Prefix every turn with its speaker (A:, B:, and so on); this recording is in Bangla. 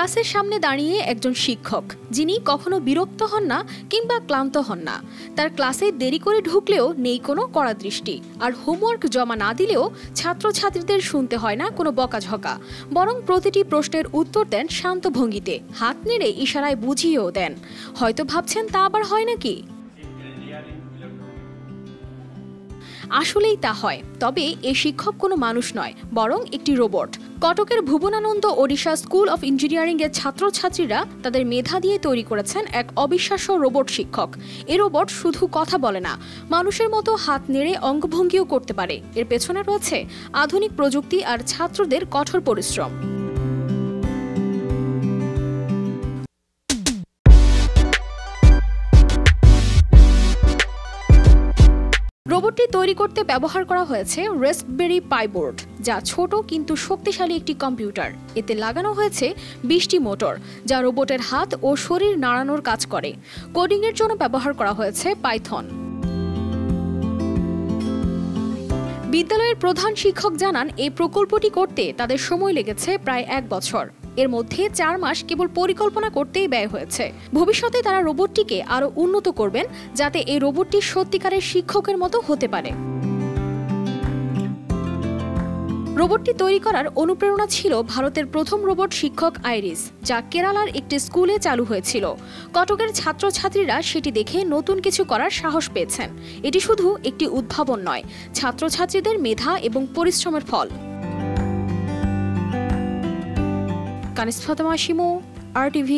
A: ক্লাসের সামনে দাঁড়িয়ে একজন শিক্ষক যিনি কখনো বিরক্ত হন না কিংবা ক্লান্ত হন না। তার ক্লাসে দেরি করে ঢুকলেও নেই কোনো কড়া দৃষ্টি, আর হোমওয়ার্ক জমা না দিলেও ছাত্রছাত্রীদের শুনতে হয় না কোনো বকাঝকা, বরং প্রতিটি প্রশ্নের উত্তর দেন শান্ত ভঙ্গিতে, হাত নেড়ে ইশারায় বুঝিয়েও দেন। হয়তো ভাবছেন তা আবার হয় নাকি? আসলেই তা হয়, তবে এ শিক্ষক কোনো মানুষ নয়, বরং একটি রোবট। কটকের Bhubanananda Odisha school of engineering এর ছাত্রছাত্রীরা তাদের মেধা দিয়ে তৈরি করেছেন এক অবিশ্বাস্য রোবট শিক্ষক। এ রোবট শুধু কথা বলে না, মানুষের মতো হাত নেড়ে অঙ্গভঙ্গিও করতে পারে। এর পেছনে রয়েছে আধুনিক প্রযুক্তি আর ছাত্রদের কঠোর পরিশ্রম। রোবটটি তৈরি করতে ব্যবহার করা হয়েছে রাস্পবেরি পাই বোর্ড, যা ছোট কিন্তু শক্তিশালী একটি কম্পিউটার। এতে লাগানো হয়েছে 20টি মোটর, যা রোবটের হাত ও শরীর নাড়ানোর কাজ করে। কোডিংয়ের জন্য ব্যবহার করা হয়েছে পাইথন। বিদ্যালয়ের প্রধান শিক্ষক জানান, এই প্রকল্পটি করতে তাদের সময় লেগেছে প্রায় 1 বছর। এর মধ্যে 4 মাস কেবল পরিকল্পনা করতেই ব্যয় হয়েছে। ভবিষ্যতে তারা রোবটটিকে আরও উন্নত করবেন, যাতে এই রোবটটি সত্যিকারের শিক্ষকের মতো হতে পারে। রোবটটি তৈরি করার অনুপ্রেরণা ছিল ভারতের প্রথম রোবট শিক্ষক আইরিস, যা কেরালার একটি স্কুলে চালু হয়েছিল। কটকের ছাত্রছাত্রীরা সেটি দেখে নতুন কিছু করার সাহস পেয়েছেন। এটি শুধু একটি উদ্ভাবন নয়, ছাত্রছাত্রীদের মেধা এবং পরিশ্রমের ফল। কানিস ফাতেমা শিমু, RTV।